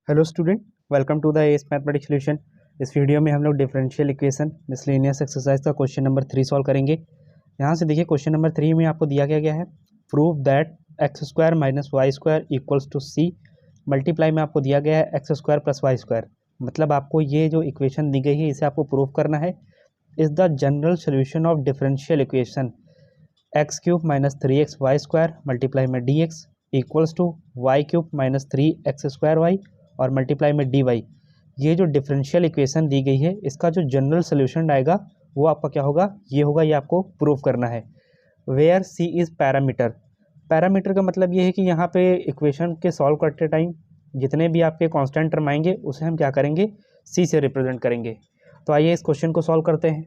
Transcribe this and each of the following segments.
Hello student, welcome to the S mathematics solution. इस video में हम लोग डिफरेंशियल इक्वेशन मिसलेनियस एक्सरसाइज का क्वेश्चन नंबर 3 सॉल्व करेंगे। यहाँ से देखिए क्वेश्चन नंबर 3 में आपको दिया गया है prove that x square minus y square equals to c. Multiply में आपको दिया गया है x square plus y square. मतलब आपको ये जो इक्वेशन दी गई है इसे आपको प्रूव करना है। Is the general solution of differential equation x cube minus 3x y square multiply में d x equals to y cube minus 3x square y और मल्टीप्लाई में डी वाई। ये जो डिफरेंशियल इक्वेशन दी गई है इसका जो जनरल सोल्यूशन आएगा वो आपका क्या होगा, ये होगा, ये आपको प्रूव करना है। Where c is parameter. Parameter का मतलब ये है कि यहाँ पे इक्वेशन के सॉल्व करते टाइम जितने भी आपके कांस्टेंट टर्म आएंगे उसे हम क्या करेंगे, सी से रिप्रेजेंट करेंगे। तो आइए इस क्वेश्चन को सॉल्व करते हैं।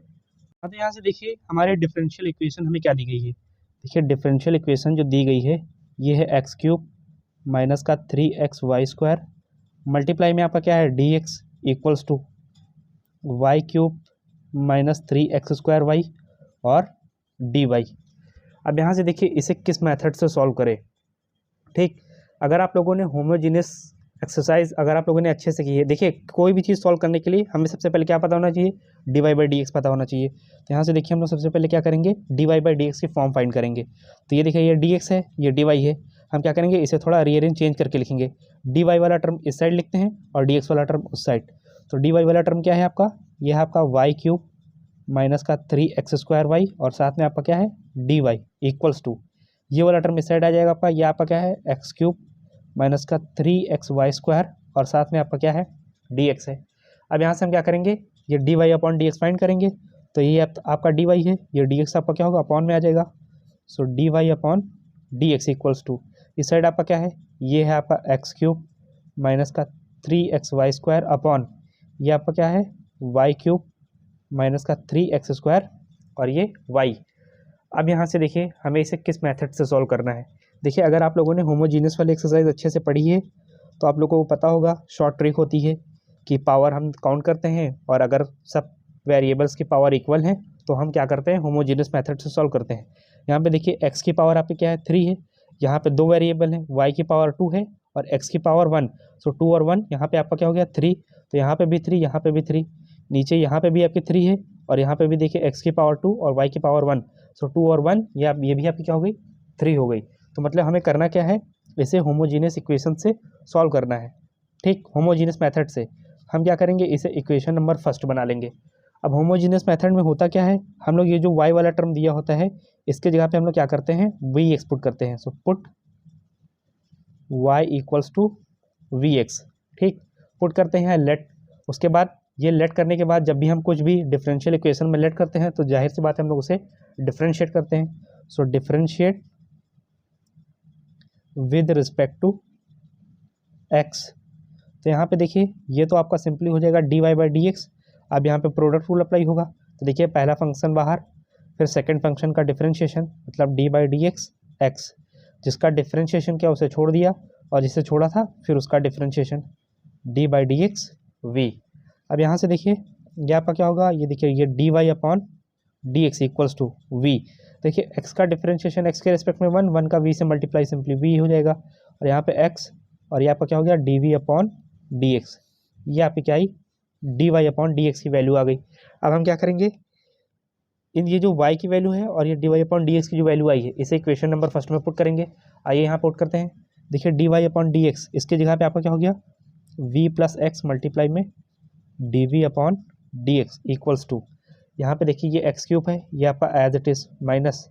अब यहाँ से देखिए हमारे डिफरेंशियल इक्वेशन हमें क्या दी गई है। देखिए डिफरेंशियल इक्वेशन जो दी गई है ये है एक्स क्यूब माइनस का 3x वाई स्क्वायर मल्टीप्लाई में आपका क्या है d x equals to y cube minus 3x square y और डी वाई। अब यहाँ से देखिए इसे किस मेथड से सॉल्व करें। ठीक, अगर आप लोगों ने होमोजीनियस एक्सरसाइज अगर आप लोगों ने अच्छे से की है, देखिए कोई भी चीज़ सॉल्व करने के लिए हमें सबसे पहले क्या पता होना चाहिए, d y by d x पता होना चाहिए। तो यहाँ से देखिए हम लोग सबसे पहले क्या करेंगे, d y by d x की फॉर्म फाइंड करेंगे। तो ये देखिए ये डी एक्स है, ये डी वाई है। हम क्या करेंगे, इसे थोड़ा रीअरेंज चेंज करके लिखेंगे। डी वाई वाला टर्म इस साइड लिखते हैं और डी एक्स वाला टर्म उस साइड। तो डी वाई वाला टर्म क्या है आपका, यह है आपका वाई क्यूब माइनस का 3x स्क्वायर वाई और साथ में आपका क्या है डी वाई इक्वल्स टू, ये वाला टर्म इस साइड आ जाएगा आपका, ये आपका क्या है एक्स क्यूब माइनस का 3x वाई स्क्वायर और साथ में आपका क्या है डी एक्स है। अब यहाँ से हम क्या करेंगे, ये d y upon d x find करेंगे। तो ये आपका डी वाई है, ये डी एक्स आपका क्या होगा अपॉन में आ जाएगा। So d y upon d x equals to, इस साइड आपका क्या है, ये है आपका एक्स क्यूब माइनस का 3x वाई स्क्वायर अपॉन ये आपका क्या है वाई क्यूब माइनस का 3x स्क्वायर और ये y। अब यहाँ से देखिए हमें इसे किस मेथड से सॉल्व करना है। देखिए अगर आप लोगों ने होमोजीनियस वाली एक्सरसाइज अच्छे से पढ़ी है तो आप लोगों को पता होगा, शॉर्ट ट्रिक होती है कि पावर हम काउंट करते हैं और अगर सब वेरिएबल्स की पावर इक्वल हैं तो हम क्या करते हैं, होमोजीनियस मेथड से सॉल्व करते हैं। यहाँ पे देखिए x की पावर आपकी क्या है 3 है, यहाँ पे दो वेरिएबल हैं, y की पावर 2 है और x की पावर 1। सो 2 और 1 यहाँ पे आपका क्या हो गया 3, तो यहाँ पे भी 3, यहाँ पे भी 3, नीचे यहाँ पे भी आपकी 3 है और यहाँ पे भी देखिए x की पावर 2 और y की पावर 1। सो 2 और 1 ये भी आपकी क्या हो गई 3 हो गई। तो मतलब हमें करना क्या है, इसे होमोजीनियस इक्वेशन से सॉल्व करना है। ठीक, होमोजीनियस मेथड से हम क्या करेंगे, इसे इक्वेशन नंबर फर्स्ट बना लेंगे। अब होमोजीनियस मेथड में होता क्या है, हम लोग ये जो y वाला टर्म दिया होता है इसके जगह पे हम लोग क्या करते हैं v एक्स पुट करते हैं। So put y equals to v x. ठीक, पुट करते हैं लेट, उसके बाद ये लेट करने के बाद जब भी हम कुछ भी डिफरेंशियल इक्वेशन में लेट करते हैं तो जाहिर सी बात है हम लोग उसे डिफरेंशिएट करते हैं। So differentiate with respect to x. तो यहाँ पे देखिए ये तो आपका सिंपली हो जाएगा d y by d x. अब यहाँ पे प्रोडक्ट रूल अप्लाई होगा, तो देखिए पहला फंक्शन बाहर, फिर सेकंड फंक्शन का डिफरेंशिएशन मतलब D by d x x, जिसका डिफरेंशिएशन क्या उसे छोड़ दिया और जिसे छोड़ा था फिर उसका differentiation d by d x v. अब यहाँ से देखिए ये आपका क्या होगा, ये देखिए ये d y upon d x equals to v. देखिए एक्स का डिफरेंशिएशन एक्स के रिस्पेक्ट में 1, 1 का वी से मल्टीप्लाई सिंपली वी हो जाएगा और यहाँ पे एक्स और ये आपका क्या हो गया d v upon d x, ये आपकी क्या आई d y upon d x की वैल्यू आ गई। अब हम क्या करेंगे, इन ये जो y की वैल्यू है और ये d y upon d x की जो वैल्यू आई है इसे इक्वेशन नंबर फर्स्ट में पुट करेंगे। आइए यहाँ पुट करते हैं। देखिए d y upon d x, इसके जगह पे आपका क्या हो गया v प्लस एक्स मल्टीप्लाई में d v upon d x equals to, यहाँ पे देखिए ये एक्स क्यूब है, ये आपका as it is minus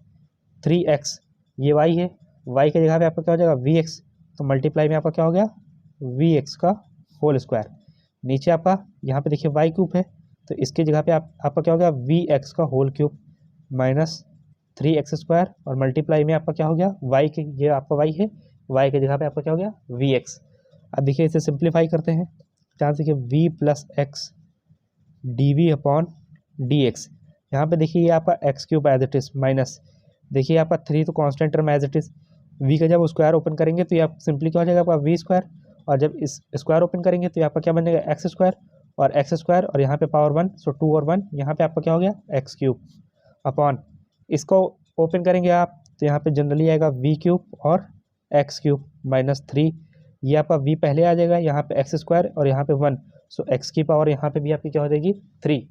3x, ये y है, y के जगह पे आपका क्या हो जाएगा वी एक्स, तो मल्टीप्लाई में आपका क्या हो गया वी एक्स का होल स्क्वायर। नीचे आपका यहाँ पे देखिए y क्यूब है तो इसके जगह पे आपका क्या हो गया वी एक्स का whole cube minus 3x square और मल्टीप्लाई में आपका क्या हो गया y के, ये आपका y है, y के जगह पे आपका क्या हो गया वी एक्स। अब देखिए इसे सिंप्लीफाई करते हैं, जहाँ से देखिए v plus x d v upon d x, यहाँ पे देखिए ये आपका x cube as it is minus, देखिए आपका 3 तो constant term as it is, v का जब स्क्वायर ओपन करेंगे तो ये आप सिंपली क्या हो जाएगा आपका वी स्क्वायर और जब इस स्क्वायर ओपन करेंगे तो ये आपका क्या बनेगा एक्स स्क्वायर और यहाँ पे पावर 1। सो 2 और 1 यहाँ पे आपका क्या हो गया एक्स क्यूब अपॉन, इसको ओपन करेंगे आप तो यहाँ पे जनरली आएगा वी क्यूब और एक्स क्यूब माइनस 3 ये आपका v पहले आ जाएगा, यहाँ पे एक्स स्क्वायर और यहाँ पे 1, सो एक्स की पावर यहाँ पे भी आपकी क्या हो जाएगी 3।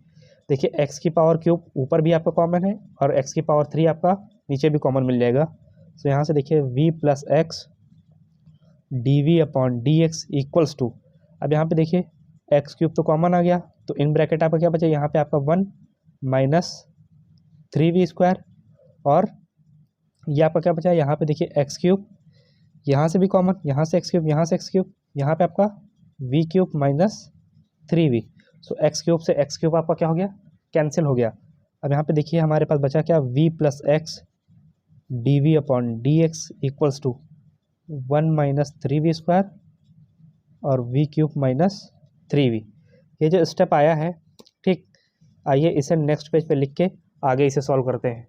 देखिए एक्स की पावर क्यूब ऊपर भी आपका कॉमन है और एक्स की पावर 3 आपका नीचे भी कॉमन मिल जाएगा। सो यहाँ से देखिए v plus x d v upon d x equals to, अब यहाँ पे देखिए एक्स क्यूब तो कॉमन आ गया, तो इन ब्रैकेट आपका क्या बचा, यहाँ पे आपका 1 माइनस 3v स्क्वायर, और ये आपका क्या बचा, यहाँ पे देखिए एक्स क्यूब, यहाँ से भी कॉमन, यहाँ से एक्स क्यूब, यहाँ से एक्स क्यूब, यहाँ पे आपका v क्यूब माइनस 3v। सो एक्स क्यूब से एक्स क्यूब आपका क्या हो गया, कैंसिल हो गया। अब यहाँ पे देखिए हमारे पास बचा क्या, v plus x d v upon d x equals to 1 minus 3v square और v क्यूब माइनस 3v। ये जो स्टेप आया है, ठीक, आइए इसे नेक्स्ट पेज पे लिख के आगे इसे सॉल्व करते हैं।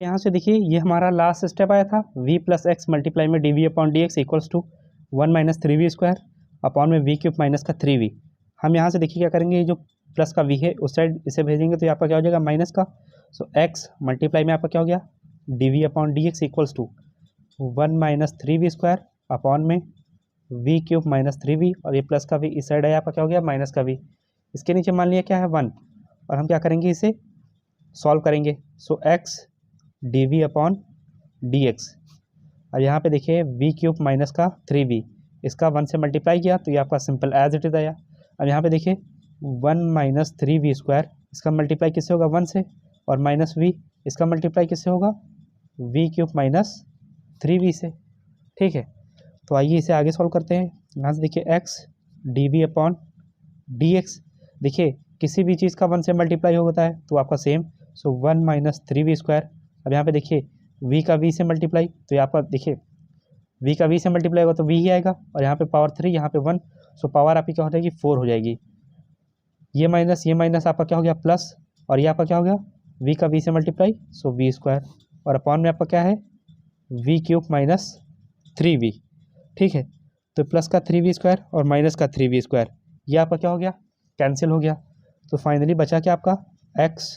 यहाँ से देखिए ये हमारा लास्ट स्टेप आया था, v प्लस एक्स मल्टीप्लाई में d v upon d x equals to 1 minus 3v square upon में v क्यूब माइनस का 3v। हम यहाँ से देखिए क्या करेंगे, ये जो प्लस का v है उस साइड इसे भेजेंगे तो आपका क्या हो जाएगा माइनस का, सो x मल्टीप्लाई में आपका क्या हो गया d v upon d x equals to 1 minus 3v square upon में v क्यूब माइनस 3v, और ये प्लस का v इस साइड है आपका क्या हो गया माइनस का v, इसके नीचे मान लिया क्या है 1, और हम क्या करेंगे इसे सॉल्व करेंगे। So x d v upon d x, अब यहाँ पे देखिए v क्यूब माइनस का 3v, इसका 1 से मल्टीप्लाई किया तो ये आपका सिंपल एज इट इज आया। अब यहाँ पे देखिए 1 माइनस 3v स्क्वायर, इसका मल्टीप्लाई किससे होगा 1 से, और माइनस v, इसका मल्टीप्लाई किससे होगा v क्यूब माइनस 3v से, ठीक है। तो आइए इसे आगे सॉल्व करते हैं। यहाँ से देखिए x d v upon d x, देखिए किसी भी चीज़ का 1 से मल्टीप्लाई होता है तो आपका सेम, सो 1 माइनस 3v स्क्वायर। अब यहाँ पे देखिए v का v से मल्टीप्लाई, तो ये आपका देखिए v का v से मल्टीप्लाई होगा तो v ही आएगा, और यहाँ पे पावर 3, यहाँ पे 1, सो पावर आपकी क्या हो जाएगी 4 हो जाएगी। ये माइनस आपका क्या हो गया प्लस, और ये आपका क्या हो गया v का v से मल्टीप्लाई, सो v स्क्वायर, और अपॉन में आपका क्या है v क्यूब माइनस 3v, ठीक है। तो प्लस का 3v स्क्वायर और माइनस का 3v स्क्वायर, ये आपका क्या हो गया कैंसिल हो गया। तो फाइनली बचा क्या आपका x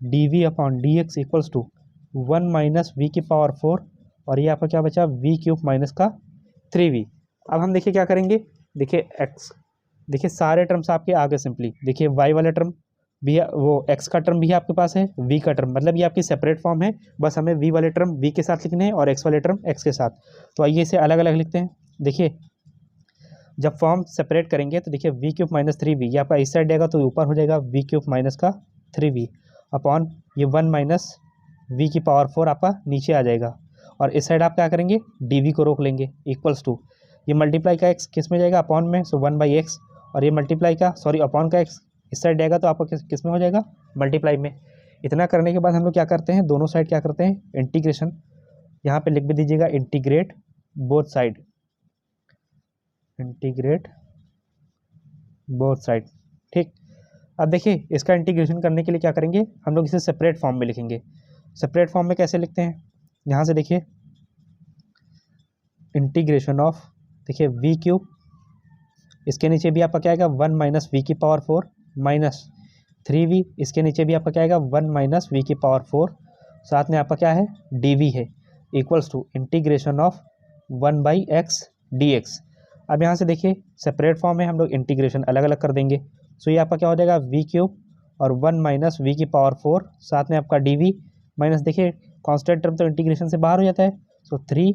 d v upon d x equals to 1 minus v की पावर 4, और ये आपका क्या बचा v क्यूब माइनस का 3v। अब हम देखिए क्या करेंगे, देखिए x, देखिए सारे टर्म्स आपके आगे सिंपली, देखिए y वाला टर्म भी है, वो x का टर्म भी आपके पास है, v का टर्म, मतलब ये आपकी सेपरेट फॉर्म है, बस हमें v वाले टर्म v के साथ लिखने हैं और x वाले टर्म x के साथ। तो आइए इसे अलग अलग लिखते हैं। देखिए जब फॉर्म सेपरेट करेंगे तो देखिए v क्यूब माइनस 3v, ये आपका इस साइड जाएगा तो ऊपर हो जाएगा v क्यूब माइनस का 3v अपॉन ये 1 माइनस v की पावर 4 आपका नीचे आ जाएगा, और इस साइड आप क्या करेंगे dv को रोक लेंगे इक्वल्स टू, ये मल्टीप्लाई का x किस में जाएगा अपॉन में, सो 1/x, और ये मल्टीप्लाई का अपॉन का x इस साइड जाएगा तो आपका किस में हो जाएगा मल्टीप्लाई में। इतना करने के बाद हम लोग क्या करते हैं, दोनों साइड क्या करते हैं इंटीग्रेशन, यहाँ पे लिख भी दीजिएगा integrate both side, integrate both side, ठीक। अब देखिए इसका इंटीग्रेशन करने के लिए क्या करेंगे, हम लोग इसे सेपरेट फॉर्म में लिखेंगे। सेपरेट फॉर्म में कैसे लिखते हैं, यहाँ से देखिए इंटीग्रेशन ऑफ, देखिए v क्यूब, इसके नीचे भी आपका क्या आएगा 1 माइनस v की पावर 4 माइनस 3v, इसके नीचे भी आपका क्या आएगा 1 माइनस v की पावर 4, साथ में आपका क्या है dv है, equals to integration of 1/x dx। अब यहाँ से देखिए सेपरेट फॉर्म में हम लोग इंटीग्रेशन अलग अलग कर देंगे, सो ये आपका क्या हो जाएगा v क्यूब और 1 माइनस v की पावर 4, साथ में आपका dv माइनस, देखिए कांस्टेंट टर्म तो इंटीग्रेशन से बाहर हो जाता है, सो 3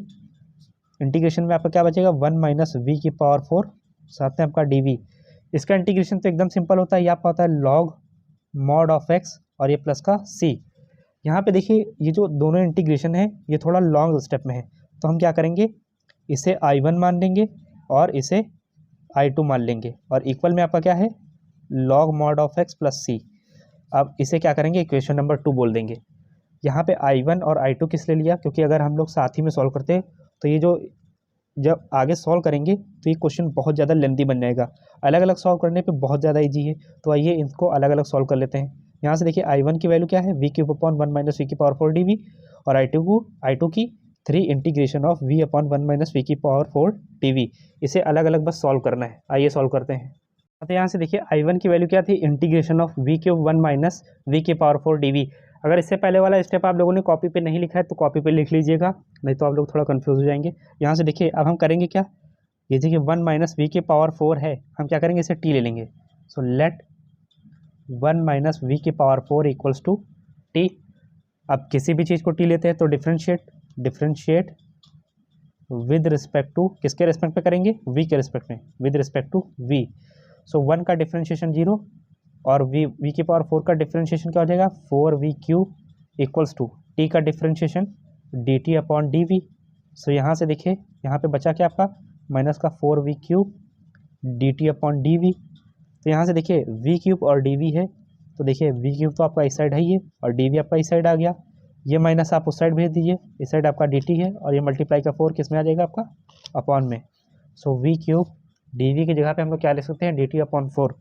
इंटीग्रेशन में आपका क्या बचेगा 1 माइनस v की पावर 4, साथ में आपका dv। इसका इंटीग्रेशन तो एकदम सिंपल होता है, ये आपका होता है लॉग मॉड ऑफ x और ये प्लस का c। यहाँ पे देखिए ये जो दोनों इंटीग्रेशन है ये थोड़ा लॉन्ग स्टेप में है, तो हम क्या करेंगे इसे I1 मान लेंगे और इसे I2 मान लेंगे, और इक्वल में आपका क्या है log mod of x plus c। अब इसे क्या करेंगे इक्वेशन नंबर 2 बोल देंगे। यहाँ पे I1 और I2 किस लिए लिया, क्योंकि अगर हम लोग साथ ही में सॉल्व करते हैं तो ये जो जब आगे सॉल्व करेंगे तो ये क्वेश्चन बहुत ज़्यादा लेंथी बन जाएगा, अलग अलग सॉल्व करने पे बहुत ज़्यादा इजी है। तो आइए इनको अलग अलग सॉल्व कर लेते हैं। यहाँ से देखिए I1 की वैल्यू क्या है v cube upon 1 minus v की पावर 4 dv, और I2 की 3 integration of v upon 1 minus v की पावर 4 dv। इसे अलग अलग बस सॉल्व करना है, आइए सॉल्व करते हैं। तो यहाँ से देखिए I1 की वैल्यू क्या थी integration of v cube 1 minus v की पावर 4 dv। अगर इससे पहले वाला स्टेप आप लोगों ने कॉपी पे नहीं लिखा है तो कॉपी पे लिख लीजिएगा, नहीं तो आप लोग थोड़ा कंफ्यूज हो जाएंगे। यहाँ से देखिए अब हम करेंगे क्या, ये देखिए 1 माइनस वी की पावर 4 है, हम क्या करेंगे इसे टी ले लेंगे। सो लेट 1 माइनस वी की पावर 4 इक्वल्स टू टी। अब किसी भी चीज़ को टी लेते हैं तो डिफ्रेंशिएट विद रिस्पेक्ट टू, किसके रिस्पेक्ट में करेंगे, वी के रिस्पेक्ट में, विद रिस्पेक्ट टू वी। सो 1 का डिफ्रेंशिएशन 0 और वी की पावर 4 का डिफ्रेंशिएशन क्या हो जाएगा, 4v cube equals to t का differentiation dt upon d v. So यहाँ से देखिए यहाँ पे बचा क्या आपका माइनस का 4v cube dt upon d v. तो यहाँ से देखिए v क्यूब और डी है, तो देखिए v क्यूब तो आपका इस साइड है ही है और डी आपका इस साइड आ गया, ये माइनस आप उस साइड भेज दीजिए, इस साइड आपका dt है और ये मल्टीप्लाई का 4 किस में आ जाएगा आपका अपॉन में। सो v क्यूब डी की जगह पे हम लोग क्या लिख सकते हैं, dt अपॉन 4।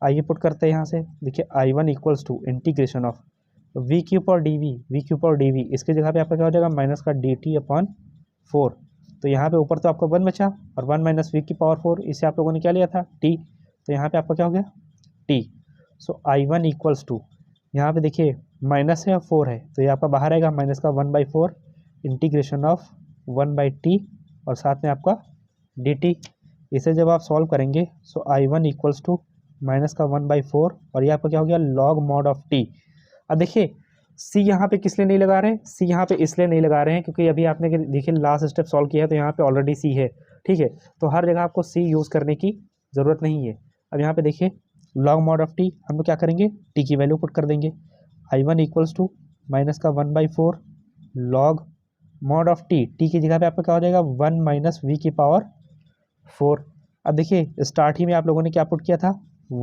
आइए पुट करते हैं यहाँ से, देखिए I1 equals to integration of v cube और डी वी, इसकी जगह पे आपका क्या हो जाएगा माइनस का dt अपॉन 4। तो यहाँ पे ऊपर तो आपको 1 बचा और 1 माइनस वी की पावर 4, इसे आप लोगों ने क्या लिया था t, तो यहाँ पे आपका क्या हो गया t। So I1 equals to, यहाँ पे देखिए माइनस है और 4 है, तो ये आपका बाहर आएगा माइनस का 1/4 इंटीग्रेशन ऑफ 1/t और साथ में आपका dt। इसे जब आप सॉल्व करेंगे सो I1 इक्वल्स टू माइनस का 1/4 और ये आपका क्या हो गया लॉग मॉड ऑफ t। अब देखिए c यहाँ पे किस लिए नहीं लगा रहे हैं, c यहाँ पे इसलिए नहीं लगा रहे हैं क्योंकि अभी आपने देखिए लास्ट स्टेप सॉल्व किया है तो यहाँ पे ऑलरेडी c है, ठीक है, तो हर जगह आपको c यूज़ करने की ज़रूरत नहीं है। अब यहाँ पे देखिए लॉग मॉड ऑफ t, हम लोग क्या करेंगे t की वैल्यू पुट कर देंगे, I1 इक्वल्स टू माइनस का 1/4 log mod of t, t की जगह पे आपका क्या हो जाएगा 1 माइनस वी की पावर 4। अब देखिए स्टार्ट ही में आप लोगों ने क्या पुट किया था,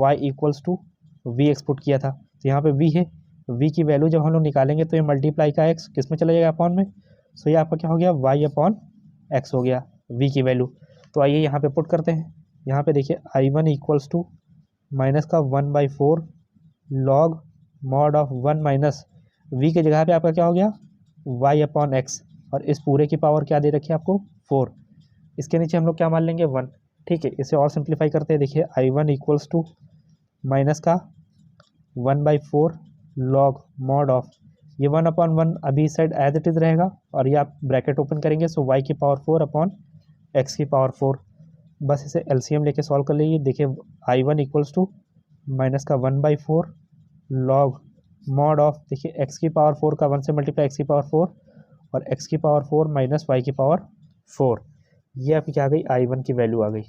y equals to v x put किया था, तो यहाँ पे v है, v की वैल्यू जब हम लोग निकालेंगे तो ये मल्टीप्लाई का x किस में चला जाएगा अपॉन में। सो ये आपका क्या हो गया y अपॉन x हो गया v की वैल्यू। तो आइए यहाँ पे पुट करते हैं, यहाँ पे देखिए I1 इक्वल्स टू माइनस का 1/4 log mod of 1 minus v की जगह पे आपका क्या हो गया y अपॉन एक्स और इस पूरे की पावर क्या दे रखी है आपको 4, इसके नीचे हम लोग क्या मान लेंगे 1, ठीक है। इसे और सिंप्लीफाई करते हैं, देखिए I1 इक्वल्स टू माइनस का 1/4 लॉग मॉड ऑफ ये 1/1 अभी इस साइड एज इट इज़ रहेगा और ये आप ब्रैकेट ओपन करेंगे सो y की पावर 4 अपॉन x की पावर 4। बस इसे LCM लेके सॉल्व कर लीजिए, देखिए I1 इक्वल्स टू माइनस का 1/4 लॉग मॉड ऑफ, देखिए x की पावर 4 का 1 से मल्टीप्लाई x की पावर 4 और x की पावर 4 माइनस y की पावर 4, ये आपकी क्या आ गई I1 की वैल्यू आ गई,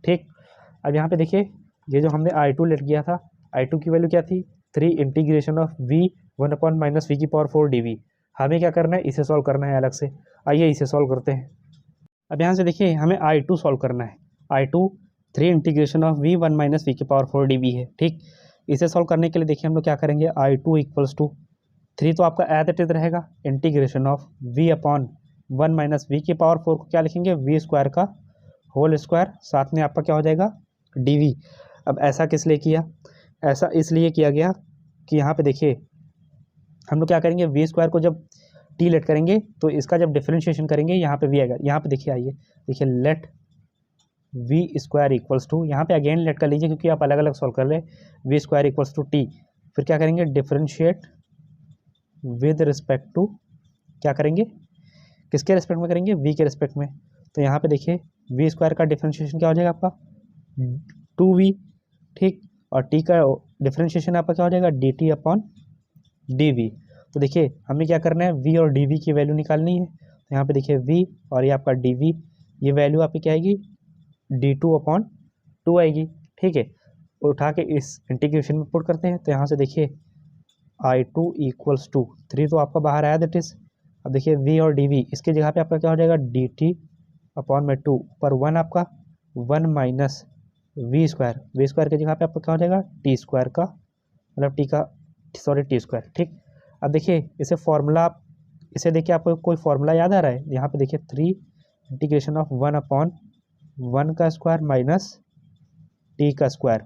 ठीक। अब यहाँ पे देखिए ये जो हमने I2 लेट किया था, I2 की वैल्यू क्या थी 3 integration of v 1 upon minus v की पावर 4 डी। हमें क्या करना है, इसे सॉल्व करना है अलग से, आइए इसे सॉल्व करते हैं। अब यहाँ से देखिए हमें I2 सॉल्व करना है, I2 3 integration of v 1 minus v की पावर 4 डी है, ठीक। इसे सॉल्व करने के लिए देखिए हम लोग क्या करेंगे, I2 इक्वल्स टू 3 तो आपका एज इट इज रहेगा integration of v upon 1 minus v की पावर 4 को क्या लिखेंगे वी स्क्वायर का होल स्क्वायर, साथ में आपका क्या हो जाएगा डी। अब ऐसा किस लिए किया, ऐसा इसलिए किया गया कि यहाँ पे देखिए हम लोग क्या करेंगे वी स्क्वायर को जब टी लेट करेंगे तो इसका जब डिफरेंशिएशन करेंगे यहाँ पे वी आएगा, यहाँ पे देखिए आइए देखिए let v square equals to, यहाँ पे अगेन लेट कर लीजिए क्योंकि आप अलग अलग सॉल्व कर ले, v square equals to t, फिर क्या करेंगे डिफरेंशिएट विद रिस्पेक्ट टू, क्या करेंगे किसके रिस्पेक्ट में करेंगे वी के रिस्पेक्ट में। तो यहाँ पे देखिए वी स्क्वायर का डिफरेंशिएशन क्या हो जाएगा आपका 2v, ठीक, और टी का डिफरेंशिएशन आपका क्या हो जाएगा dt अपॉन डी। तो देखिए हमें क्या करना है v और dv की वैल्यू निकालनी है, तो यहाँ पे देखिए v और ये आपका dv, ये वैल्यू आपकी क्या आएगी d2 अपॉन 2 आएगी, ठीक है। उठा के इस इंटीग्रेशन में पुट करते हैं, तो यहाँ से देखिए I2 इक्वल्स टू 3 तो आपका बाहर आया दैट इज, अब देखिए v और dv इसकी जगह पे आपका क्या हो जाएगा dt अपॉन में 2 पर 1 आपका 1 माइनस वी स्क्वायर की जगह पे आपका क्या हो जाएगा टी स्क्वायर का मतलब टी स्क्वायर, ठीक। अब देखिए इसे फॉर्मूला, इसे देखिए आपको कोई फॉर्मूला याद आ रहा है, यहाँ पे देखिए 3 इंटीग्रेशन ऑफ 1 अपॉन 1 का स्क्वायर माइनस टी का स्क्वायर,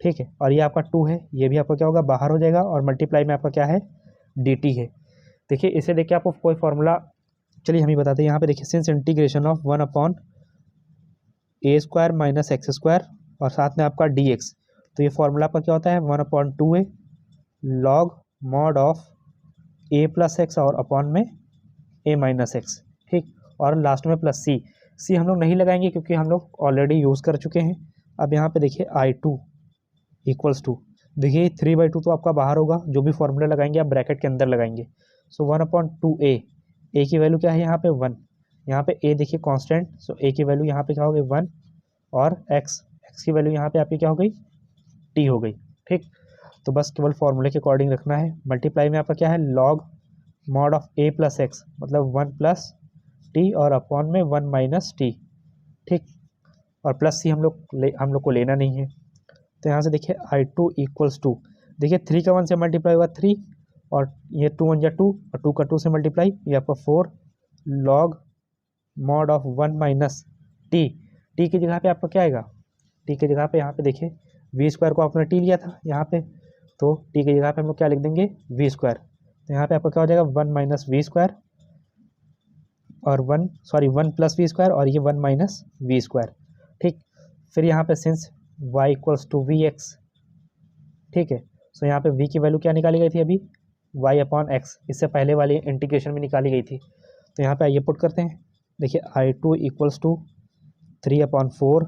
ठीक है, और ये आपका 2 है, ये भी आपका क्या होगा बाहर हो जाएगा और मल्टीप्लाई में आपका क्या है dt है। देखिए इसे देखिए आपको कोई फॉर्मूला, चलिए हम ही बताते हैं, यहाँ पे देखिए since integration of 1 upon A square minus x square और साथ में आपका dx, तो ये फॉर्मूला आपका क्या होता है 1/2a log mod of a plus x और अपॉन में a माइनस एक्स, ठीक, और लास्ट में प्लस c। सी हम लोग नहीं लगाएंगे क्योंकि हम लोग ऑलरेडी यूज़ कर चुके हैं। अब यहाँ पे देखिए I2 इक्वल्स टू, देखिए 3/2 तो आपका बाहर होगा, जो भी फॉर्मूला लगाएंगे आप ब्रैकेट के अंदर लगाएंगे। सो 1/2a, ए की वैल्यू क्या है यहाँ पे 1, यहाँ पे ए देखिए कांस्टेंट, सो ए की वैल्यू यहाँ पे क्या हो गई 1, और एक्स की वैल्यू यहाँ पे आपकी क्या हो गई टी हो गई। ठीक, तो बस केवल फॉर्मूले के अकॉर्डिंग रखना है। मल्टीप्लाई में आपका क्या है log mod of A plus x, मतलब 1 प्लस टी और अपॉन में 1 माइनस टी। ठीक, और प्लस सी हम लोग को लेना नहीं है। तो यहाँ से देखिए I2 इक्वल्स टू, देखिए 3 का 1 से मल्टीप्लाई होगा 3, और ये 2 1 जा 2, और 2 का 2 से मल्टीप्लाई, ये आपका 4 log mod of 1 minus T. T की जगह पे आपका क्या आएगा, टी की जगह पे यहाँ पे देखिए वी स्क्वायर को आपने टी लिया था यहाँ पे, तो टी की जगह पे हम लोग क्या लिख देंगे वी स्क्वायर। तो यहाँ पे आपका क्या हो जाएगा 1 माइनस वी स्क्वायर, और 1 प्लस वी स्क्वायर, और ये 1 माइनस वी स्क्वायर। ठीक, फिर यहाँ पे since y equals to v x, ठीक है, सो यहाँ पे v की वैल्यू क्या निकाली गई थी अभी y अपॉन एक्स, इससे पहले वाली इंटीग्रेशन में निकाली गई थी। तो यहाँ पे आइए पुट करते हैं, देखिए I2 equals to 3/4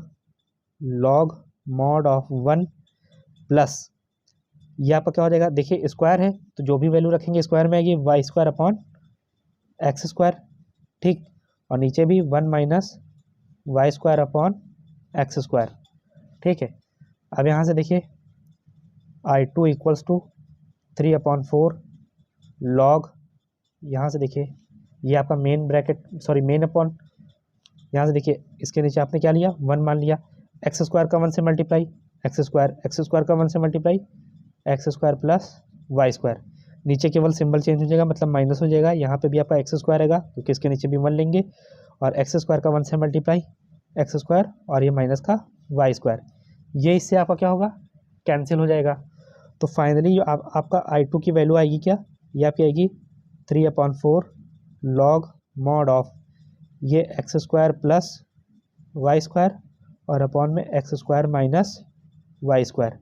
log mod of 1 plus, ये आपका क्या हो जाएगा, देखिए स्क्वायर है तो जो भी वैल्यू रखेंगे स्क्वायर में आएगी, y square upon x square. ठीक, और नीचे भी 1 minus y square upon x square. ठीक है, अब यहाँ से देखिए I2 इक्वल्स टू 3/4 लॉग, यहाँ से देखिए ये आपका मेन ब्रैकेट मेन अपॉन, यहाँ से देखिए इसके नीचे आपने क्या लिया 1 मान लिया, एक्स स्क्वायर का 1 से मल्टीप्लाई, एक्स स्क्वायर का 1 से multiply, x square plus y square, नीचे केवल सिंबल चेंज हो जाएगा मतलब माइनस हो जाएगा, यहाँ पे भी आपका एक्स स्क्वायर रहेगा क्योंकि इसके नीचे भी 1 लेंगे, और एक्स स्क्वायर का 1 से मल्टीप्लाई एक्स स्क्वायर, और ये माइनस का वाई स्क्वायर, ये इससे आपका क्या होगा कैंसिल हो जाएगा। तो फाइनली आपका I2 की वैल्यू आएगी क्या, ये आपकी आएगी 3/4 लॉग मॉड ऑफ ये x square plus y square, और अपॉन में x square minus y square,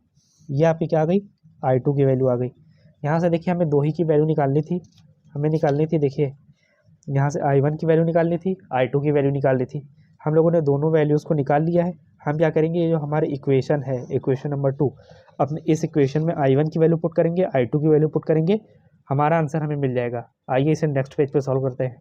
ये आपकी क्या आ गई I2 की वैल्यू आ गई। यहाँ से देखिए हमें दो ही की वैल्यू निकालनी थी, देखिए यहाँ से I1 की वैल्यू निकालनी थी, I2 की वैल्यू निकालनी थी, हम लोगों ने दोनों वैल्यूज़ को निकाल लिया है। हम क्या करेंगे, ये जो हमारे इक्वेशन है इक्वेशन नंबर 2, अपने इस इक्वेशन में I1 की वैल्यू पुट करेंगे, I2 की वैल्यू पुट करेंगे, हमारा आंसर हमें मिल जाएगा। आइए इसे नेक्स्ट पेज पे सॉल्व करते हैं।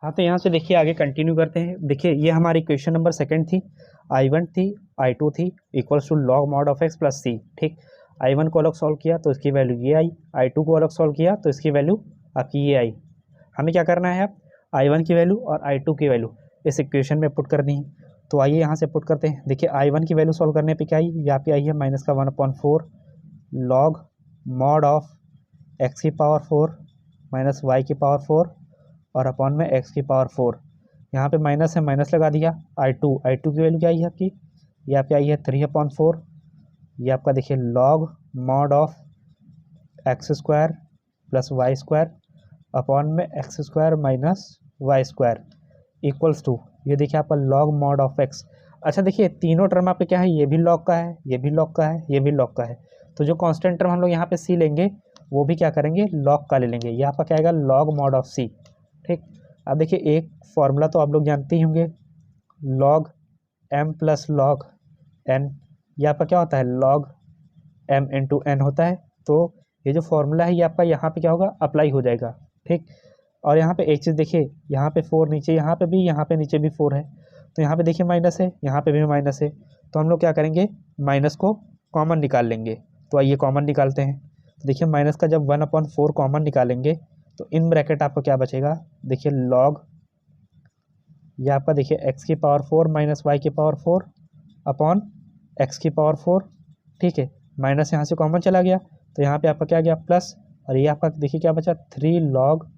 हाँ, तो यहाँ से देखिए आगे कंटिन्यू करते हैं। देखिए ये हमारी इक्वेशन नंबर 2 थी, I1 थी, I2 थी, equals to log mod of x plus c. ठीक, I1 को अलग सॉल्व किया तो इसकी वैल्यू ये आई, I2 को अलग सॉल्व किया तो इसकी वैल्यू आपकी ये आई। हमें क्या करना है, अब I1 की वैल्यू और I2 की वैल्यू इस इक्वेशन में पुट करनी है। तो आइए यहाँ से पुट करते हैं। देखिए I1 की वैल्यू सॉल्व करने पे क्या आई, यहाँ पे आई है माइनस का 1/4 लॉग मॉड ऑफ एक्स की पावर 4 माइनस वाई की पावर 4 और अपॉन में एक्स की पावर 4, यहाँ पे माइनस है माइनस लगा दिया। I2 की वैल्यू क्या आई है आपकी, यहाँ पे आई है 3/4, ये आपका देखिए log mod of x square plus y square upon में x square minus y square equals to, ये देखिए आपका लॉग मॉड ऑफ एक्स। अच्छा देखिए तीनों टर्म आपके क्या है, ये भी लॉग का है, ये भी लॉग का है, ये भी लॉग का है, तो जो कांस्टेंट टर्म हम लोग यहाँ पे सी लेंगे वो भी क्या करेंगे लॉग का ले लेंगे, ये आपका क्या आएगा लॉग मॉड ऑफ सी। ठीक, अब देखिए एक फॉर्मूला तो आप लोग जानते ही होंगे, log m plus log n, ये आपका क्या होता है लॉग एम इंटू एन होता है। तो ये जो फॉर्मूला है ये आपका यहाँ पे क्या होगा अप्लाई हो जाएगा। ठीक, और यहाँ पे एक चीज़ देखिए, यहाँ पे 4 नीचे, यहाँ पे भी, यहाँ पे नीचे भी 4 है, तो यहाँ पे देखिए माइनस है, यहाँ पे भी माइनस है, तो हम लोग क्या करेंगे माइनस को कॉमन निकाल लेंगे। तो आइए कॉमन निकालते हैं। तो देखिए माइनस का जब 1/4 कॉमन निकालेंगे तो इन ब्रैकेट आपको क्या बचेगा, देखिए लॉग, ये आपका देखिए एक्स की पावर 4 माइनस वाई की पावर 4 अपॉन एक्स की पावर 4। ठीक है, माइनस यहाँ से कॉमन चला गया तो यहाँ पे आपका क्या गया प्लस, और ये आपका देखिए क्या बचा 3 log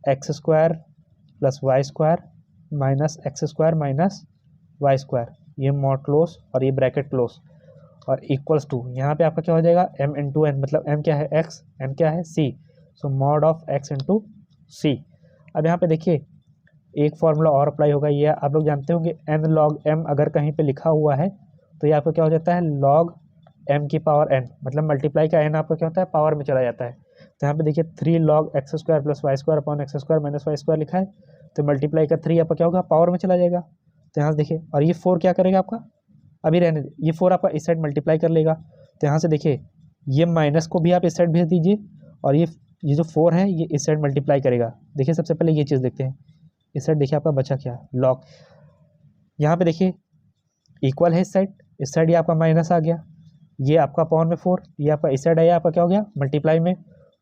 x square plus y square minus x square minus y square, ये मॉड क्लोज और ये ब्रैकेट क्लोज, और इक्वल्स टू यहाँ पे आपका क्या हो जाएगा m इंटू एन, मतलब m क्या है x, n क्या है c, so mod of x into c. अब यहाँ पे देखिए एक फार्मूला और अप्लाई होगा, ये आप लोग जानते होंगे n log m अगर कहीं पे लिखा हुआ है तो ये आपका क्या हो जाता है log m की पावर n, मतलब मल्टीप्लाई का n आपका क्या होता है पावर में चला जाता है। तो यहाँ पे देखिए 3 log x square plus y square upon x square minus y square लिखा है, तो मल्टीप्लाई का 3 आपका क्या होगा, पावर में चला जाएगा। तो यहाँ से देखिए, और ये 4 क्या करेगा आपका, अभी रहने दे, ये 4 आपका इस साइड मल्टीप्लाई कर लेगा। तो यहाँ से देखिए ये माइनस को भी आप इस साइड भेज दीजिए, और ये जो 4 है ये इस साइड मल्टीप्लाई करेगा। देखिए सबसे पहले ये चीज़ देखते हैं, इस साइड देखिए आपका बचा क्या, लॉग। यहाँ पे देखिए इक्वल है, इस साइड ये आपका माइनस आ गया, ये आपका अपॉन में 4, ये आपका इस साइड आया, आपका क्या हो गया, मल्टीप्लाई में।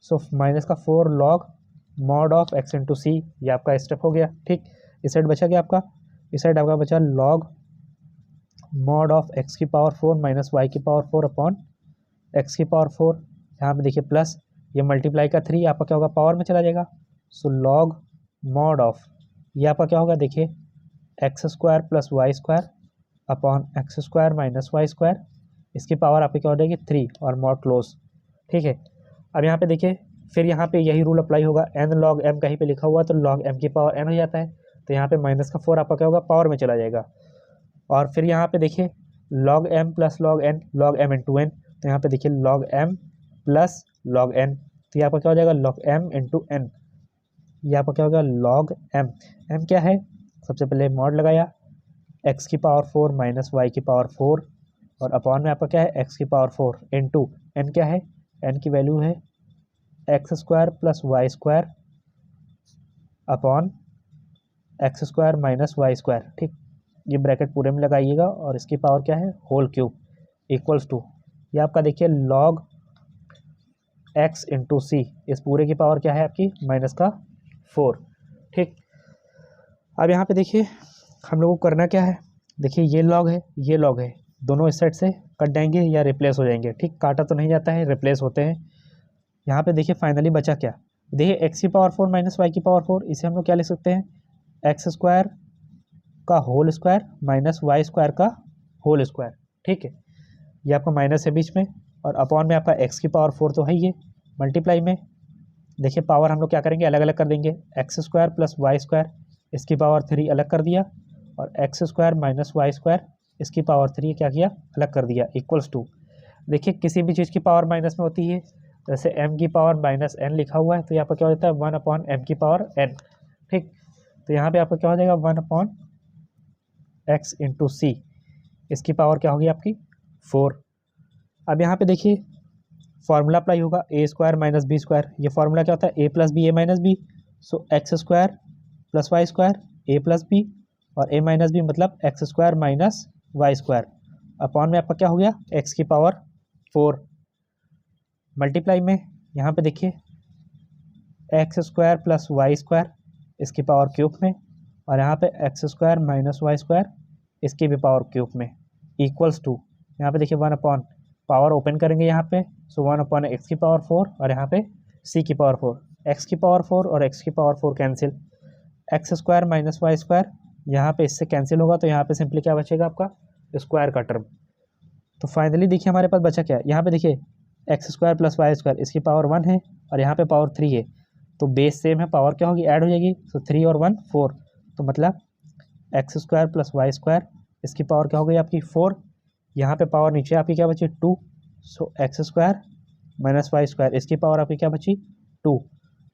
सो माइनस का 4 log mod of x into c, ये आपका स्टेप हो गया। ठीक, इस साइड बचा गया आपका, इस साइड आपका बचा लॉग मॉड ऑफ x की पावर 4 माइनस y की पावर 4 अपॉन x की पावर 4। यहाँ पे देखिए प्लस ये मल्टीप्लाई का 3 आपका क्या होगा, पावर में चला जाएगा। सो लॉग मॉड ऑफ ये आपका क्या होगा, देखिए x square plus y square upon x square minus y square, इसकी पावर आपकी क्या हो जाएगी 3 और मॉड क्लोज। ठीक है, अब यहाँ पे देखिए फिर यहाँ पे यही रूल अप्लाई होगा, एन लॉग एम कहीं पे लिखा हुआ तो लॉग एम की पावर एन हो जाता है। तो यहाँ पे माइनस का 4 आपका क्या होगा, पावर में चला जाएगा। और फिर यहाँ पे देखिए log m plus log m into n, तो यहाँ पे देखिए log m plus log n, तो ये आपका क्या हो जाएगा, लॉग एम इंटू एन। ये आपका क्या होगा, लॉग एम। एम क्या है, सबसे पहले मॉड लगाया एक्स की पावर 4 माइनस वाई की पावर 4, और अपॉन में आपका क्या है, एक्स की पावर 4 इंटू एन क्या है, एन की वैल्यू है x square plus y square upon x square minus y square. ठीक, ये ब्रैकेट पूरे में लगाइएगा और इसकी पावर क्या है, होल क्यूब इक्वल्स टू, ये आपका देखिए लॉग एक्स इंटू सी, इस पूरे की पावर क्या है आपकी, माइनस का 4। ठीक, अब यहाँ पे देखिए हम लोगों को करना क्या है, देखिए ये लॉग है, ये लॉग है, दोनों इस साइड से कट जाएंगे या रिप्लेस हो जाएंगे। ठीक, काटा तो नहीं जाता है, रिप्लेस होते हैं। यहाँ पे देखिए फाइनली बचा क्या, देखिए एक्स की पावर 4 माइनस वाई की पावर 4, इसे हम लोग क्या लिख सकते हैं, एक्स स्क्वायर का whole square minus y square का होल स्क्वायर। ठीक है, ये आपका माइनस है बीच में, और अपॉन में आपका एक्स की पावर 4 तो है ये, मल्टीप्लाई में देखिए पावर हम लोग क्या करेंगे, अलग अलग कर देंगे, x square plus y square, इसकी पावर 3 अलग कर दिया, और x square minus y square, इसकी पावर 3 क्या किया, अलग कर दिया, इक्वल्स टू। देखिए किसी भी चीज़ की पावर माइनस में होती है, जैसे m की पावर माइनस एन लिखा हुआ है, तो यहाँ पर क्या हो जाता है 1 अपॉन एम की पावर n। ठीक, तो यहाँ पे आपका क्या हो जाएगा 1 अपॉन एक्स इंटू सी, इसकी पावर क्या होगी आपकी 4। अब यहाँ पे देखिए फार्मूला अप्लाई होगा, a square minus b square, ये फार्मूला क्या होता है, a plus b a minus b. So x square plus y square a plus b, और ए माइनस बी मतलब x square minus y square, upon में आपका क्या हो गया, एक्स की पावर 4 मल्टीप्लाई में यहाँ पे देखिए x square plus y square, इसकी पावर क्यूब में, और यहाँ पे x square minus y square, इसकी भी पावर क्यूब में, इक्वल्स टू, यहाँ पे देखिए 1 अपॉन पावर ओपन करेंगे यहाँ पे, सो 1 अपॉन एक्स की पावर 4, और यहाँ पे सी की पावर 4, एक्स की पावर 4 और एक्स की power 4 cancel, x square minus y square यहाँ पे इससे कैंसिल होगा, तो यहाँ पे सिंपली क्या बचेगा आपका, स्क्वायर का टर्म। तो फाइनली देखिए हमारे पास बचा क्या, यहाँ पे देखिए x square plus y square, इसकी पावर 1 है और यहाँ पे पावर 3 है, तो बेस सेम है, पावर क्या होगी, ऐड हो जाएगी। सो 3 और 1 4, तो मतलब x square plus y square, इसकी पावर क्या हो गई आपकी 4, यहाँ पे पावर नीचे आपकी क्या बची 2, so x square minus y square, इसकी पावर आपकी क्या बची 2,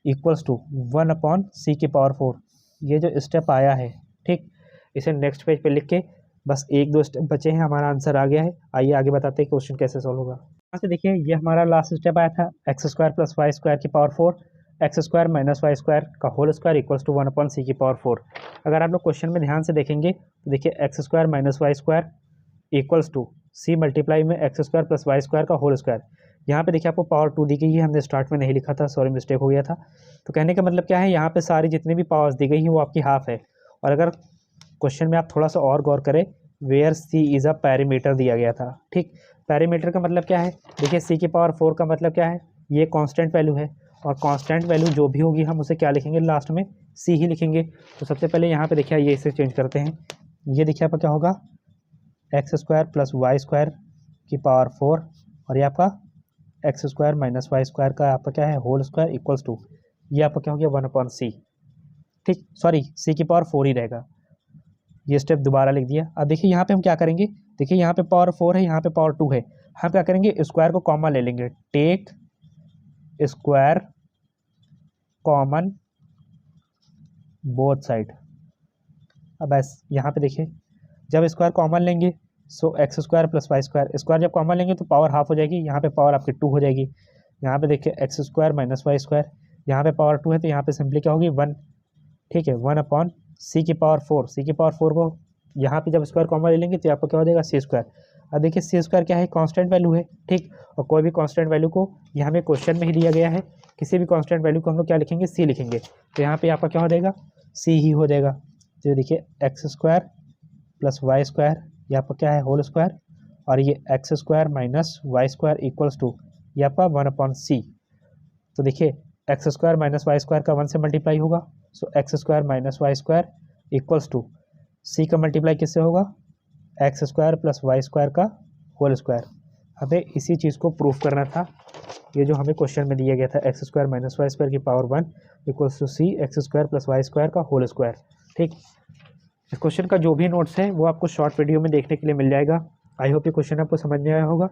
इक्वल्स टू 1 अपॉन सी की पावर 4। ये जो स्टेप आया है, ठीक, इसे नेक्स्ट पेज पे लिख के बस 1-2 स्टेप बचे हैं, हमारा आंसर आ गया है। आइए आगे बताते हैं क्वेश्चन कैसे सॉल्व होगा। यहाँ से देखिए ये हमारा लास्ट स्टेप आया था, x square plus y square की power 4, x square minus y square का whole square equals to 1 upon c की पावर 4। अगर आप लोग क्वेश्चन में ध्यान से देखेंगे तो देखिए x square minus y square equals to c multiply में x square plus y square का होल स्क्वायर। यहाँ पे देखिए आपको पावर 2 दी गई है, हमने स्टार्ट में नहीं लिखा था, सॉरी मिस्टेक हो गया था। तो कहने का मतलब क्या है, यहाँ पे सारी जितनी भी पावर्स दी गई हैं वो आपकी हाफ है। और अगर क्वेश्चन में आप थोड़ा सा और गौर करें, where c is a parameter दिया गया था, ठीक, पैरामीटर का मतलब क्या है, देखिए सी की पावर 4 का मतलब क्या है, ये कांस्टेंट वैल्यू है, और कांस्टेंट वैल्यू जो भी होगी हम उसे क्या लिखेंगे, लास्ट में सी ही लिखेंगे। तो सबसे पहले यहाँ पे देखिए ये इसे चेंज करते हैं, ये देखिए आपका क्या होगा, x square plus y square की पावर 4, और ये आपका x square minus y square का आपका क्या है, होल स्क्वायर इक्वल्स टू, ये आपका क्या हो गया 1 अपॉन सी, ठीक, सॉरी सी की पावर 4 ही रहेगा। ये स्टेप दोबारा लिख दिया। अब देखिए यहाँ पे हम क्या करेंगे, देखिए यहाँ पे पावर 4 है, यहाँ पे पावर 2 है, हम क्या करेंगे, स्क्वायर को कॉमन ले लेंगे, take square common both side. अब यहाँ पे देखिए जब स्क्वायर कॉमन लेंगे so x square plus y square, square जब कॉमन लेंगे तो पावर हाफ हो जाएगी, यहाँ पे पावर आपकी 2 हो जाएगी। यहाँ पे देखिए x square minus y square, यहाँ पे पावर 2 है तो यहाँ पे सिंपली क्या होगी 1, ठीक है, 1 अपॉन सी की पावर 4, सी की पावर 4 को यहाँ पे जब स्क्वायर कॉमन ले लेंगे तो आपको क्या हो जाएगा सी स्क्वायर। अब देखिए सी स्क्वायर क्या है, कांस्टेंट वैल्यू है, ठीक, और कोई भी कांस्टेंट वैल्यू को यहाँ पे क्वेश्चन में ही दिया गया है, किसी भी कांस्टेंट वैल्यू को हम लोग क्या लिखेंगे, सी लिखेंगे, तो यहाँ पे आपका क्या हो जाएगा, सी ही हो जाएगा। तो देखिए x square plus y square, ये आपका क्या है होल स्क्वायर, और ये x square minus y square equals to ये आपका 1 अपॉन सी। तो देखिए x square minus y square का 1 से मल्टीप्लाई होगा, so x square minus y square equals to c का मल्टीप्लाई किससे होगा, x square plus y square का होल स्क्वायर। हमें इसी चीज़ को प्रूफ करना था, ये जो हमें क्वेश्चन में दिया गया था x square minus y square की power 1 equals to c x square plus y square का होल स्क्वायर, ठीक। इस क्वेश्चन का जो भी नोट्स है वो आपको शॉर्ट वीडियो में देखने के लिए मिल जाएगा। आई होप ये क्वेश्चन आपको समझ में आया होगा।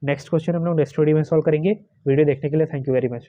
नेक्स्ट क्वेश्चन हम लोग नेक्स्ट वीडियो में सॉल्व करेंगे। वीडियो देखने के लिए थैंक यू वेरी मच।